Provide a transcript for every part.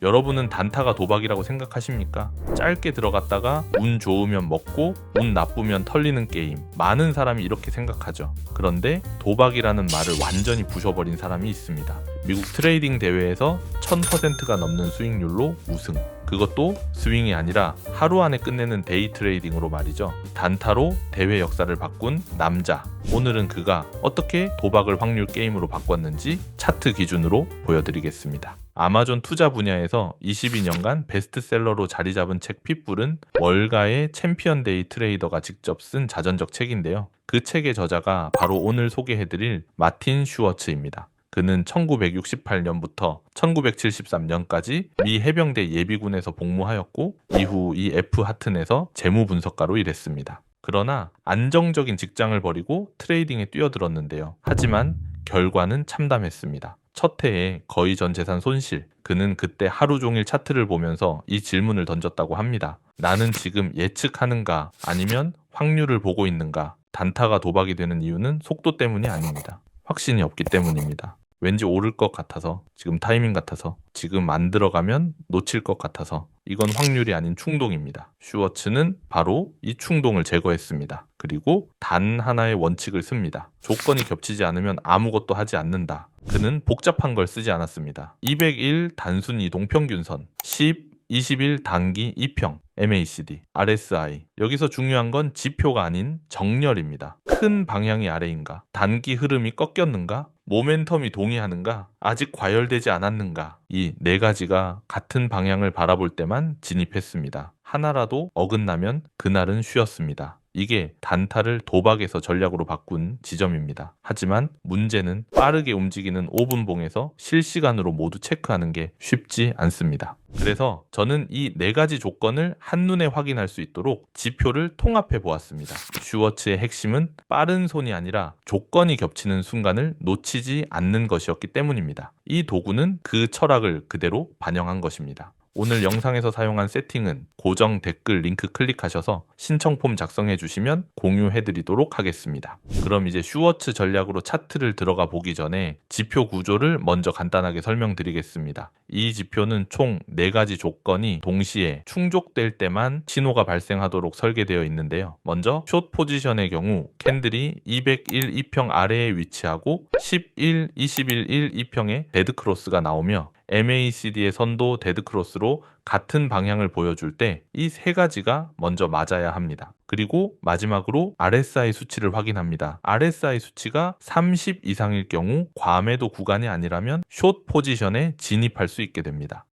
여러분은 단타가 도박이라고 생각하십니까? 짧게 들어갔다가 운 좋으면 먹고 운 나쁘면 털리는 게임. 많은 사람이 이렇게 생각하죠. 그런데 도박이라는 말을 완전히 부셔버린 사람이 있습니다. 미국 트레이딩 대회에서 1000%가 넘는 수익률로 우승. 그것도 스윙이 아니라 하루 안에 끝내는 데이 트레이딩으로 말이죠. 단타로 대회 역사를 바꾼 남자. 오늘은 그가 어떻게 도박을 확률 게임으로 바꿨는지 차트 기준으로 보여드리겠습니다. 아마존 투자 분야에서 22년간 베스트셀러로 자리 잡은 책 핏불은 월가의 챔피언 데이 트레이더가 직접 쓴 자전적 책인데요. 그 책의 저자가 바로 오늘 소개해드릴 마틴 슈워츠입니다. 그는 1968년부터 1973년까지 미 해병대 예비군에서 복무하였고 이후 이 F 하튼에서 재무분석가로 일했습니다. 그러나 안정적인 직장을 버리고 트레이딩에 뛰어들었는데요. 하지만 결과는 참담했습니다. 첫 해에 거의 전 재산 손실. 그는 그때 하루 종일 차트를 보면서 이 질문을 던졌다고 합니다. 나는 지금 예측하는가 아니면 확률을 보고 있는가? 단타가 도박이 되는 이유는 속도 때문이 아닙니다. 확신이 없기 때문입니다. 왠지 오를 것 같아서, 지금 타이밍 같아서, 지금 안 들어가면 놓칠 것 같아서, 이건 확률이 아닌 충동입니다. 슈워츠는 바로 이 충동을 제거했습니다. 그리고 단 하나의 원칙을 씁니다. 조건이 겹치지 않으면 아무것도 하지 않는다. 그는 복잡한 걸 쓰지 않았습니다. 201 단순 이동 평균선, 10, 21 단기 2평, MACD, RSI. 여기서 중요한 건 지표가 아닌 정렬입니다. 큰 방향이 아래인가? 단기 흐름이 꺾였는가? 모멘텀이 동의하는가? 아직 과열되지 않았는가? 이 네 가지가 같은 방향을 바라볼 때만 진입했습니다. 하나라도 어긋나면 그날은 쉬었습니다. 이게 단타를 도박에서 전략으로 바꾼 지점입니다. 하지만 문제는 빠르게 움직이는 5분봉에서 실시간으로 모두 체크하는 게 쉽지 않습니다. 그래서 저는 이 네 가지 조건을 한눈에 확인할 수 있도록 지표를 통합해 보았습니다. 슈워츠의 핵심은 빠른 손이 아니라 조건이 겹치는 순간을 놓치지 않는 것이었기 때문입니다. 이 도구는 그 철학을 그대로 반영한 것입니다. 오늘 영상에서 사용한 세팅은 고정 댓글 링크 클릭하셔서 신청 폼 작성해 주시면 공유해 드리도록 하겠습니다. 그럼 이제 슈워츠 전략으로 차트를 들어가 보기 전에 지표 구조를 먼저 간단하게 설명드리겠습니다. 이 지표는 총 4가지 조건이 동시에 충족될 때만 신호가 발생하도록 설계되어 있는데요. 먼저 숏 포지션의 경우 캔들이 201 2평 아래에 위치하고 11, 21, 1, 2평의 데드크로스가 나오며 MACD의 선도 데드크로스로 같은 방향을 보여줄 때 이 3가지가 먼저 맞아야 합니다. 그리고 마지막으로 RSI 수치를 확인합니다. RSI 수치가 30 이상일 경우 과매도 구간이 아니라면 숏 포지션에 진입할 수 있게 됩니다.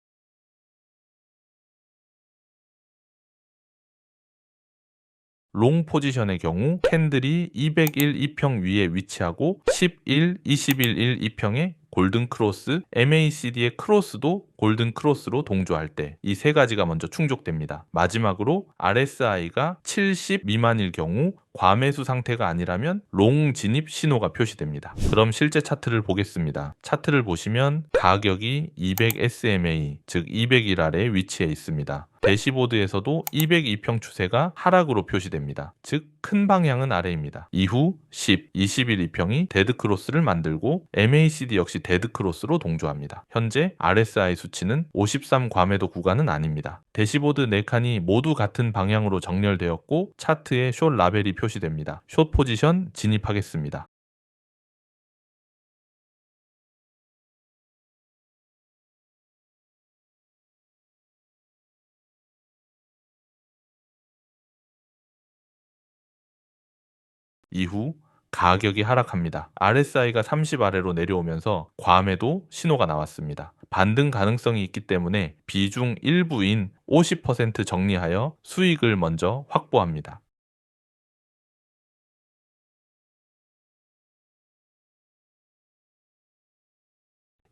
롱 포지션의 경우 캔들이 201 2평 위에 위치하고 11, 21, 1, 2평의 골든 크로스, MACD의 크로스도 골든 크로스로 동조할 때 이 3가지가 먼저 충족됩니다. 마지막으로 RSI가 70 미만일 경우 과매수 상태가 아니라면 롱 진입 신호가 표시됩니다. 그럼 실제 차트를 보겠습니다. 차트를 보시면 가격이 200 SMA, 즉 200일 아래에 위치해 있습니다. 대시보드에서도 202평 추세가 하락으로 표시됩니다. 즉 큰 방향은 아래입니다. 이후 10, 21 2평이 데드크로스를 만들고 MACD 역시 데드크로스로 동조합니다. 현재 RSI 수치는 53 과매도 구간은 아닙니다. 대시보드 4칸이 모두 같은 방향으로 정렬되었고 차트에 숏 라벨이 표시됩니다. 숏 포지션 진입하겠습니다. 이후 가격이 하락합니다. RSI가 30 아래로 내려오면서 과매도 신호가 나왔습니다. 반등 가능성이 있기 때문에 비중 일부인 50% 정리하여 수익을 먼저 확보합니다.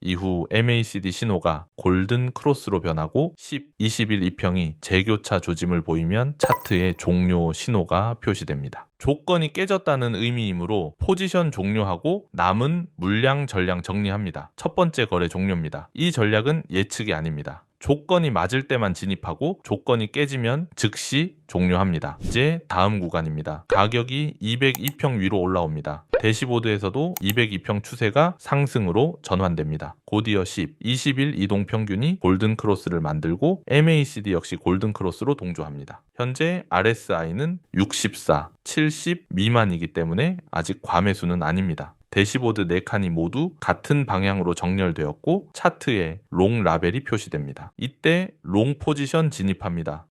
이후 MACD 신호가 골든 크로스로 변하고 10, 21 2평이 재교차 조짐을 보이면 차트의 종료 신호가 표시됩니다. 조건이 깨졌다는 의미이므로 포지션 종료하고 남은 물량 전량 정리합니다. 첫 번째 거래 종료입니다. 이 전략은 예측이 아닙니다. 조건이 맞을 때만 진입하고 조건이 깨지면 즉시 종료합니다. 이제 다음 구간입니다. 가격이 202평 위로 올라옵니다. 대시보드에서도 202평 추세가 상승으로 전환됩니다. 곧이어 10, 20일 이동 평균이 골든 크로스를 만들고 MACD 역시 골든 크로스로 동조합니다. 현재 RSI는 64, 70 미만이기 때문에 아직 과매수는 아닙니다. 대시보드 4칸이 모두 같은 방향으로 정렬되었고 차트에 롱 라벨이 표시됩니다. 이때 롱 포지션 진입합니다.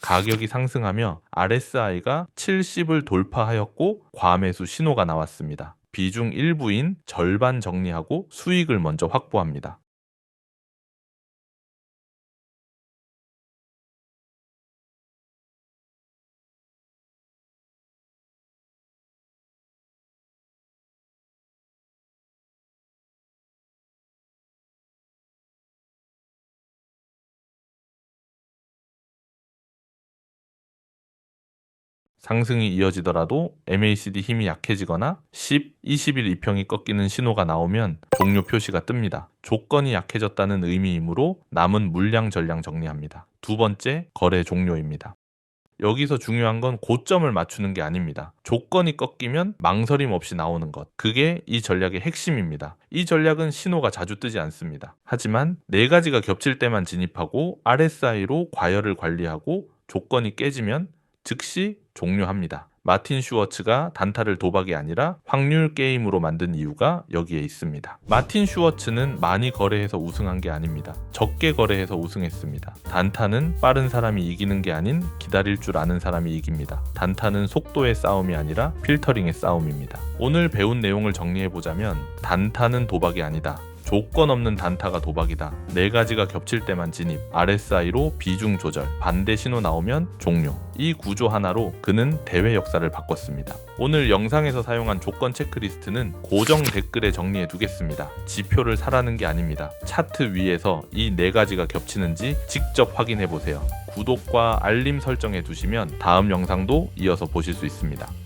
가격이 상승하며 RSI가 70을 돌파하였고 과매수 신호가 나왔습니다. 비중 일부인 절반 정리하고 수익을 먼저 확보합니다. 상승이 이어지더라도 MACD 힘이 약해지거나 10, 20일 이평이 꺾이는 신호가 나오면 종료 표시가 뜹니다. 조건이 약해졌다는 의미이므로 남은 물량 전량 정리합니다. 두 번째, 거래 종료입니다. 여기서 중요한 건 고점을 맞추는 게 아닙니다. 조건이 꺾이면 망설임 없이 나오는 것. 그게 이 전략의 핵심입니다. 이 전략은 신호가 자주 뜨지 않습니다. 하지만 네 가지가 겹칠 때만 진입하고 RSI로 과열을 관리하고 조건이 깨지면 즉시 종료합니다. 마틴 슈워츠가 단타를 도박이 아니라 확률 게임으로 만든 이유가 여기에 있습니다. 마틴 슈워츠는 많이 거래해서 우승한 게 아닙니다. 적게 거래해서 우승했습니다. 단타는 빠른 사람이 이기는 게 아닌 기다릴 줄 아는 사람이 이깁니다. 단타는 속도의 싸움이 아니라 필터링의 싸움입니다. 오늘 배운 내용을 정리해보자면 단타는 도박이 아니다. 조건 없는 단타가 도박이다. 네 가지가 겹칠 때만 진입, RSI로 비중 조절, 반대 신호 나오면 종료. 이 구조 하나로 그는 대회 역사를 바꿨습니다. 오늘 영상에서 사용한 조건 체크리스트는 고정 댓글에 정리해 두겠습니다. 지표를 사라는 게 아닙니다. 차트 위에서 이 네 가지가 겹치는지 직접 확인해 보세요. 구독과 알림 설정해 두시면 다음 영상도 이어서 보실 수 있습니다.